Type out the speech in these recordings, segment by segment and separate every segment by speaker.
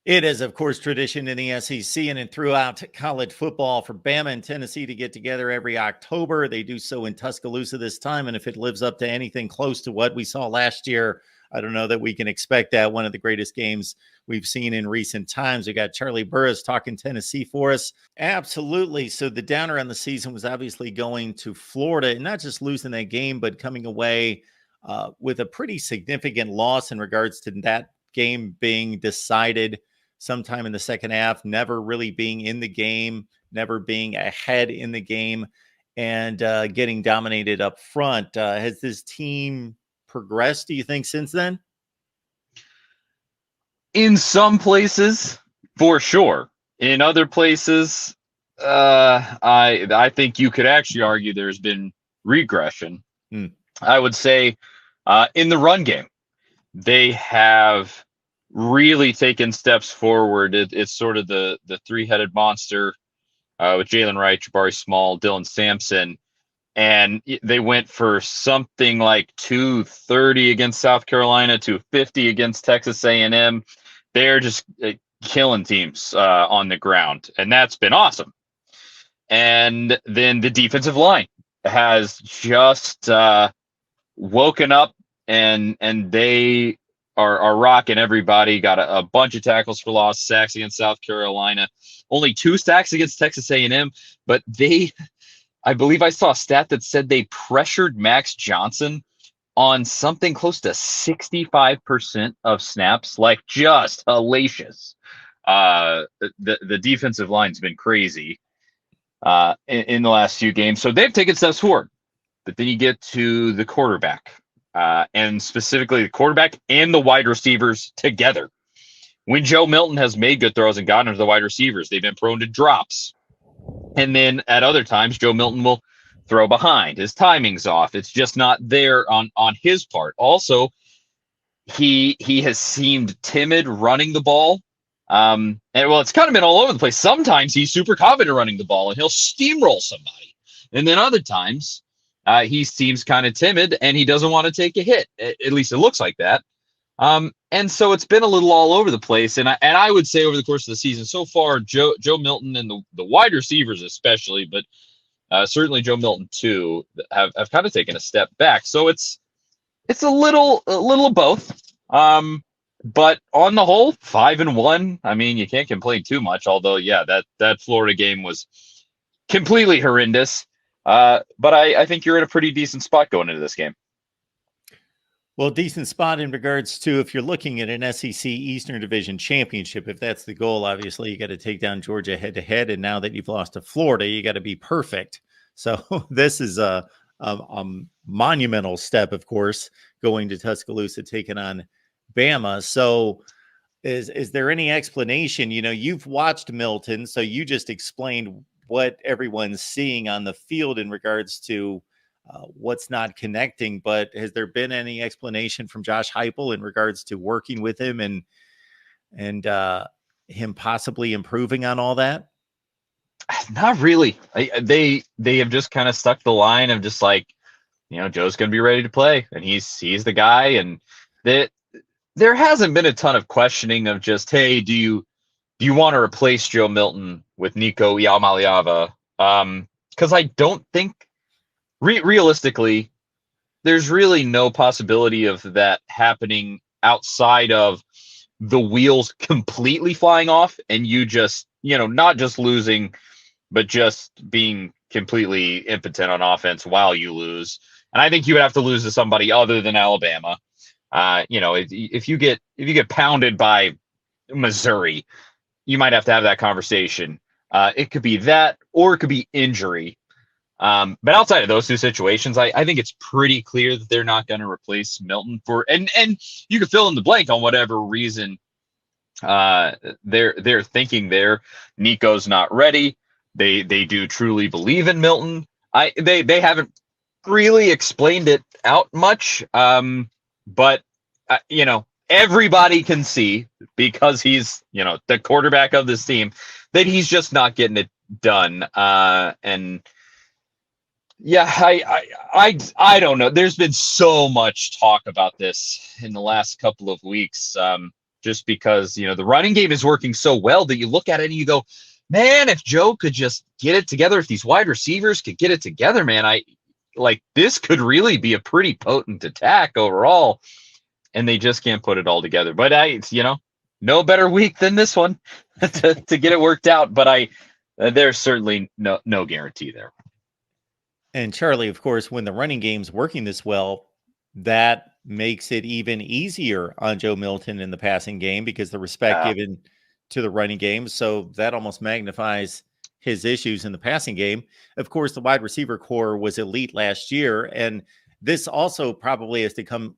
Speaker 1: It is, of course, tradition in the SEC and throughout college football for Bama and Tennessee to get together every October. They do so in Tuscaloosa this time. And if it lives up to anything close to what we saw last year, I don't know that we can expect that. One of the greatest games we've seen in recent times. We got Charlie Burris talking Tennessee for us. Absolutely. So the downer on the season was obviously going to Florida and not just losing that game, but coming away with a pretty significant loss in regards to that game being decided sometime in the second half, never really being in the game, never being ahead in the game, and getting dominated up front. Has this team progressed, do you think, since then?
Speaker 2: In some places, for sure. In other places, I think you could actually argue there's been regression. I would say in the run game, they have really taken steps forward. It's sort of the three-headed monster with Jalen Wright, Jabari Small, Dylan Sampson, and they went for something like 230 against South Carolina, 250 against Texas A&M. They're just killing teams on the ground, and that's been awesome. And then the defensive line has just woken up, and they are rocking everybody. Got a bunch of tackles for loss, sacks against South Carolina, only 2 sacks against Texas A&M, but I believe I saw a stat that said they pressured Max Johnson on something close to 65% of snaps, like just hellacious. The defensive line's been crazy in the last few games, so they've taken steps forward. But then you get to the quarterback. And specifically the quarterback and the wide receivers together. When Joe Milton has made good throws and gotten to the wide receivers, they've been prone to drops. And then at other times, Joe Milton will throw behind. His timing's off. It's just not there on his part. Also, he has seemed timid running the ball. And well, it's kind of been all over the place. Sometimes he's super confident running the ball and he'll steamroll somebody. And then other times, he seems kind of timid and he doesn't want to take a hit. At least it looks like that. And so it's been a little all over the place. And I would say over the course of the season so far, Joe Milton and the wide receivers especially, but certainly Joe Milton too, have kind of taken a step back. So it's a little of both. But on the whole, 5-1. I mean, you can't complain too much. Although, yeah, that Florida game was completely horrendous. But I think you're in a pretty decent spot going into this game.
Speaker 1: Well, decent spot in regards to if you're looking at an SEC Eastern Division championship, if that's the goal, obviously you got to take down Georgia head to head. And now that you've lost to Florida, you got to be perfect. So this is a monumental step, of course, going to Tuscaloosa, taking on Bama. So is there any explanation? You know, you've watched Milton, so you just explained what everyone's seeing on the field in regards to what's not connecting, but has there been any explanation from Josh Heupel in regards to working with him and him possibly improving on all that?
Speaker 2: Not really. They have just kind of stuck the line of just like, you know, Joe's going to be ready to play and he's the guy. And that there hasn't been a ton of questioning of just, hey, do you want to replace Joe Milton with Nico Iamaleava? Because I don't think realistically, there's really no possibility of that happening outside of the wheels completely flying off and you just, you know, not just losing, but just being completely impotent on offense while you lose. And I think you would have to lose to somebody other than Alabama. You know, if you get pounded by Missouri, you might have to have that conversation. It could be that, or it could be injury. But outside of those two situations, I think it's pretty clear that they're not going to replace Milton and you can fill in the blank on whatever reason they're thinking there. Nico's not ready. They do truly believe in Milton. They haven't really explained it out much. But you know, everybody can see, because he's, you know, the quarterback of this team, that he's just not getting it done. And yeah, I don't know. There's been so much talk about this in the last couple of weeks. just because, the running game is working so well that you look at it and you go, man, if Joe could just get it together, if these wide receivers could get it together, man, this could really be a pretty potent attack overall. And they just can't put it all together. But no better week than this one to get it worked out. But there's certainly no guarantee there.
Speaker 1: And Charlie, of course, when the running game's working this well, that makes it even easier on Joe Milton in the passing game because the respect given to the running game. So that almost magnifies his issues in the passing game. Of course, the wide receiver core was elite last year. And this also probably has to come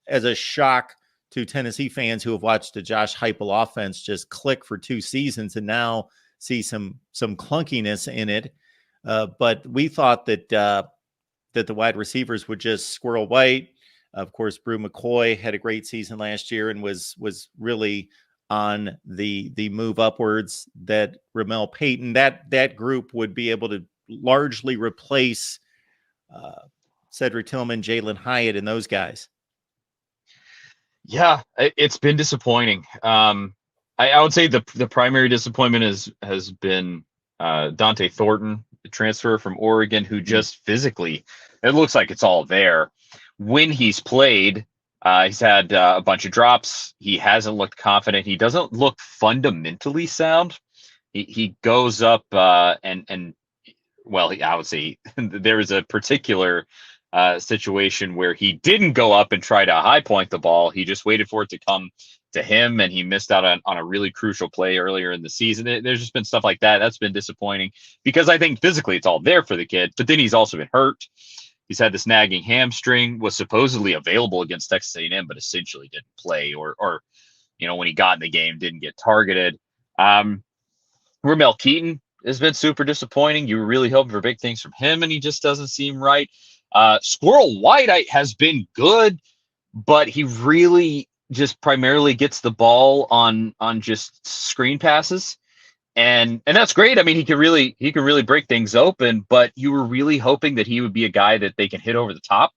Speaker 1: as a shock to Tennessee fans who have watched the Josh Heupel offense just click for 2 seasons and now see some clunkiness in it. But we thought that the wide receivers would just squirrel white. Of course, Brew McCoy had a great season last year and was really on the move upwards. That Ramel Payton, that group would be able to largely replace Cedric Tillman, Jalen Hyatt, and those guys.
Speaker 2: Yeah, it's been disappointing. I would say the primary disappointment has been Dante Thornton, the transfer from Oregon, who just physically, it looks like it's all there. When he's played, he's had a bunch of drops. He hasn't looked confident. He doesn't look fundamentally sound. He goes up I would say there was a particular situation where he didn't go up and try to high point the ball. He just waited for it to come to him, and he missed out on a really crucial play earlier in the season. There's just been stuff like that. That's been disappointing because I think physically it's all there for the kid, but then he's also been hurt. He's had this nagging hamstring, was supposedly available against Texas A&M, but essentially didn't play or when he got in the game, didn't get targeted. Ramel Keaton has been super disappointing. You were really hoping for big things from him, and he just doesn't seem right. Squirrel White has been good, but he really just primarily gets the ball on just screen passes. And that's great. I mean, he could really break things open, but you were really hoping that he would be a guy that they can hit over the top.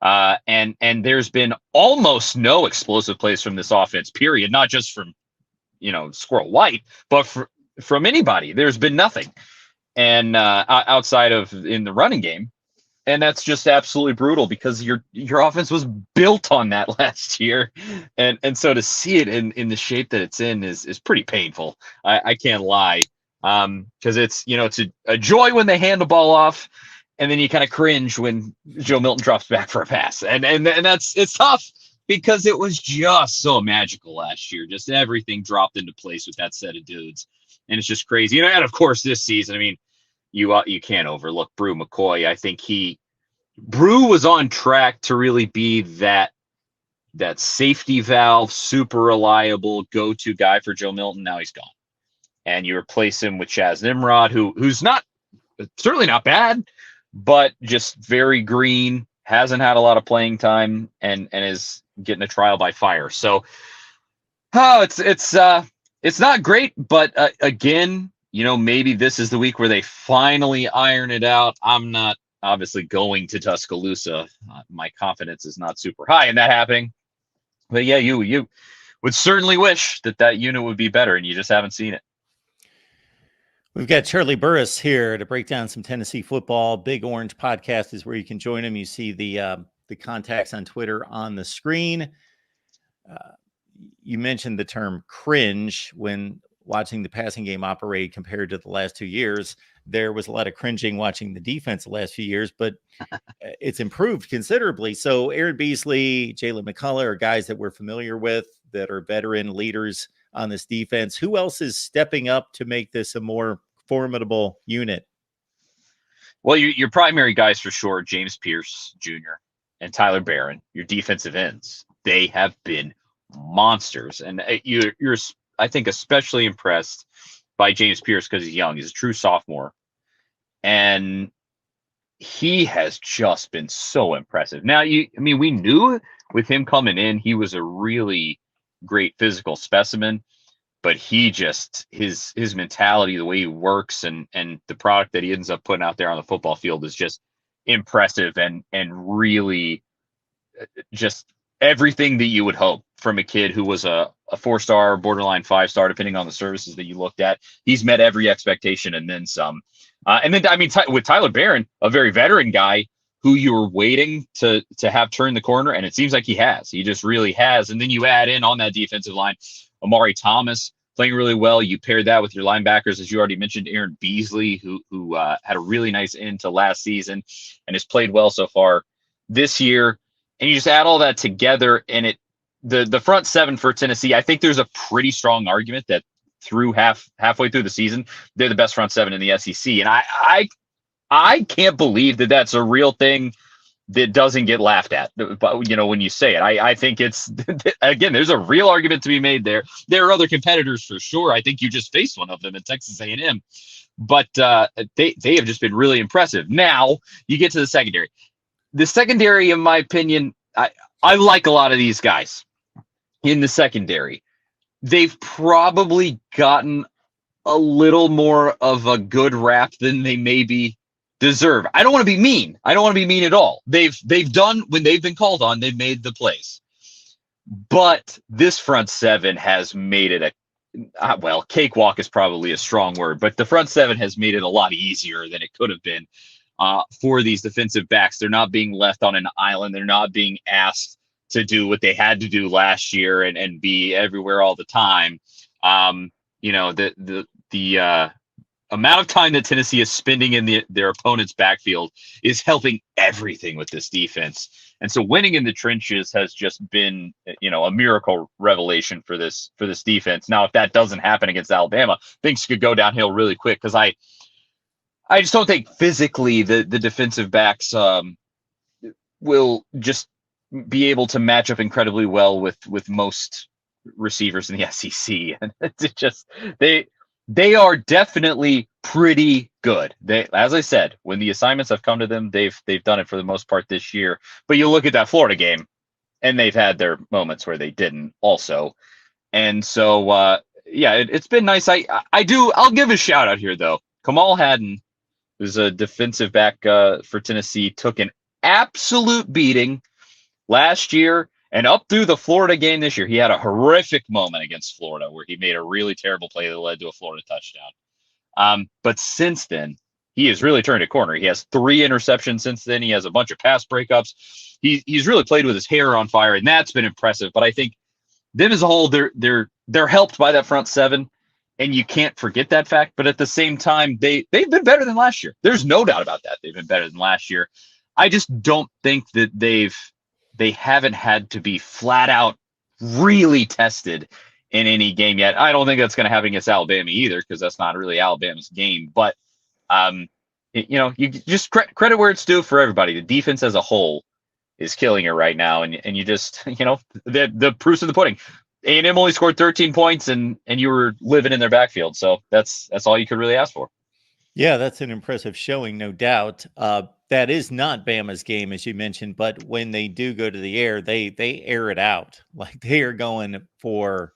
Speaker 2: And there's been almost no explosive plays from this offense, period. Not just from, Squirrel White, but from anybody. There's been nothing. And outside of in the running game. And that's just absolutely brutal because your offense was built on that last year. And so to see it in the shape that it's in is pretty painful. I can't lie. Because it's a joy when they hand the ball off, and then you kind of cringe when Joe Milton drops back for a pass. And it's tough because it was just so magical last year. Just everything dropped into place with that set of dudes. And it's just crazy. And of course this season, I mean, you can't overlook Brew McCoy. I think Brew was on track to really be that safety valve, super reliable go-to guy for Joe Milton. Now he's gone, and you replace him with Chaz Nimrod, who's certainly not bad, but just very green, hasn't had a lot of playing time, and is getting a trial by fire. So, it's not great, but again. Maybe this is the week where they finally iron it out. I'm not obviously going to Tuscaloosa. My confidence is not super high in that happening. But yeah, you would certainly wish that unit would be better, and you just haven't seen it.
Speaker 1: We've got Charlie Burris here to break down some Tennessee football. Big Orange Podcast is where you can join him. You see the contacts on Twitter on the screen. You mentioned the term cringe when watching the passing game operate compared to the last 2 years. There was a lot of cringing watching the defense the last few years, but it's improved considerably. So Aaron Beasley, Jalen McCullough are guys that we're familiar with that are veteran leaders on this defense. Who else is stepping up to make this a more formidable unit?
Speaker 2: Well, your primary guys for sure, James Pierce Jr. and Tyler Barron, your defensive ends. They have been monsters. And you're I think, especially impressed by James Pierce because he's young. He's a true sophomore. And he has just been so impressive. Now, we knew with him coming in, he was a really great physical specimen, but he just, his mentality, the way he works and the product that he ends up putting out there on the football field is just impressive and really just everything that you would hope from a kid who was a 4-star, borderline 5-star, depending on the services that you looked at. He's met every expectation and then some. And then, I mean, with Tyler Barron, a very veteran guy who you were waiting to have turn the corner, and it seems like he has. He just really has. And then you add in on that defensive line, Amari Thomas playing really well. You paired that with your linebackers, as you already mentioned, Aaron Beasley, who had a really nice end to last season and has played well so far this year. And you just add all that together, and the front seven for Tennessee, I think there's a pretty strong argument that through halfway through the season, they're the best front seven in the SEC. And I can't believe that that's a real thing that doesn't get laughed at, but when you say it. I think it's, again, there's a real argument to be made there. There are other competitors for sure. I think you just faced one of them in Texas A&M, but they have just been really impressive. Now you get to the secondary. The secondary, in my opinion, I like a lot of these guys in the secondary. They've probably gotten a little more of a good rap than they maybe deserve. I don't want to be mean. I don't want to be mean at all. They've done, when they've been called on, they've made the plays. But this front seven has made it well, cakewalk is probably a strong word, but the front seven has made it a lot easier than it could have been for these defensive backs. They're not being left on an island. They're not being asked to do what they had to do last year and be everywhere all the time. The amount of time that Tennessee is spending in their opponent's backfield is helping everything with this defense. And so winning in the trenches has just been, a miracle revelation for this defense. Now, if that doesn't happen against Alabama, things could go downhill really quick, because I just don't think physically the defensive backs will just be able to match up incredibly well with most receivers in the SEC. And it's just, they are definitely pretty good. They, as I said, when the assignments have come to them, they've done it for the most part this year. But you look at that Florida game, and they've had their moments where they didn't also. And so, it's been nice. I'll give a shout out here, though. Kamal Hadden, who's a defensive back for Tennessee, took an absolute beating last year and up through the Florida game this year. He had a horrific moment against Florida where he made a really terrible play that led to a Florida touchdown. But since then, he has really turned a corner. He has 3 interceptions since then. He has a bunch of pass breakups. He's really played with his hair on fire, and that's been impressive. But I think them as a whole, they're helped by that front seven, and you can't forget that fact. But at the same time, they've been better than last year. There's no doubt about that. They've been better than last year. I just don't think that they haven't had to be flat out really tested in any game yet. I don't think that's going to happen against Alabama either, because that's not really Alabama's game. But, you just credit where it's due for everybody. The defense as a whole is killing it right now. And you just, the proof's in the pudding. A&M only scored 13 points and you were living in their backfield. So that's all you could really ask for.
Speaker 1: Yeah, that's an impressive showing, no doubt. That is not Bama's game, as you mentioned, but when they do go to the air, they air it out. Like, they are going for,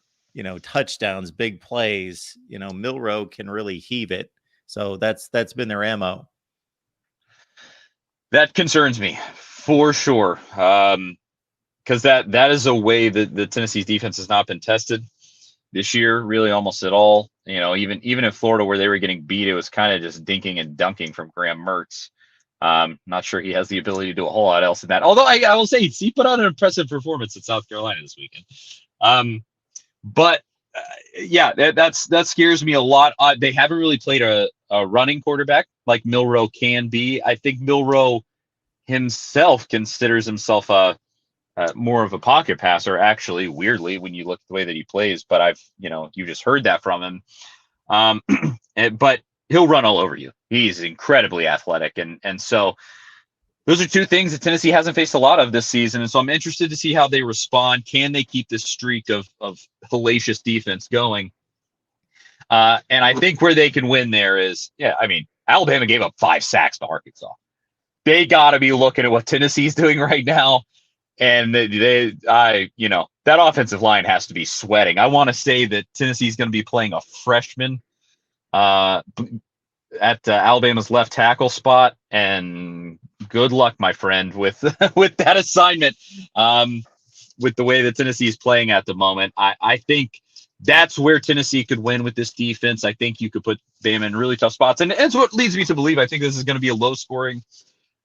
Speaker 1: touchdowns, big plays. Milroe can really heave it. So that's been their MO.
Speaker 2: That concerns me for sure. Because that is a way that the Tennessee's defense has not been tested this year, really almost at all. Even in Florida where they were getting beat, it was kind of just dinking and dunking from Graham Mertz. Not sure he has the ability to do a whole lot else than that. Although I will say he put on an impressive performance at South Carolina this weekend. That scares me a lot. They haven't really played a running quarterback like Milroe can be. I think Milroe himself considers himself more of a pocket passer, actually, weirdly, when you look at the way that he plays. But you just heard that from him. But he'll run all over you. He's incredibly athletic. And so those are two things that Tennessee hasn't faced a lot of this season. And so I'm interested to see how they respond. Can they keep this streak of hellacious defense going? And I think where they can win there is, Alabama gave up 5 sacks to Arkansas. They got to be looking at what Tennessee's doing right now. And that offensive line has to be sweating. I want to say that Tennessee's going to be playing a freshman at Alabama's left tackle spot, and good luck, my friend, with with that assignment. with the way that Tennessee is playing at the moment. I think that's where Tennessee could win with this defense. I think you could put Bama in really tough spots. And it's what leads me to believe I think this is going to be a low-scoring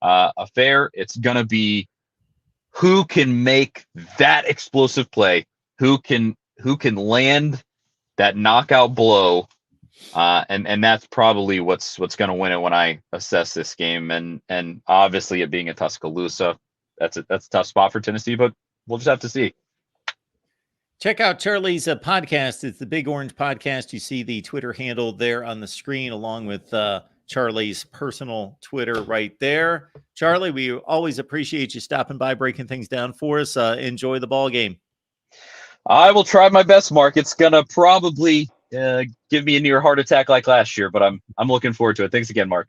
Speaker 2: affair. It's going to be who can make that explosive play, who can land that knockout blow, and that's probably what's going to win it when I assess this game. And obviously, it being in Tuscaloosa, that's a tough spot for Tennessee, but we'll just have to see.
Speaker 1: Check out Charlie's podcast. It's the Big Orange Podcast. You see the Twitter handle there on the screen, along with Charlie's personal Twitter right there. Charlie, we always appreciate you stopping by, breaking things down for us. Enjoy the ball game.
Speaker 2: I will try my best, Mark. It's gonna probably give me a near heart attack like last year, but I'm looking forward to it. Thanks again, Mark.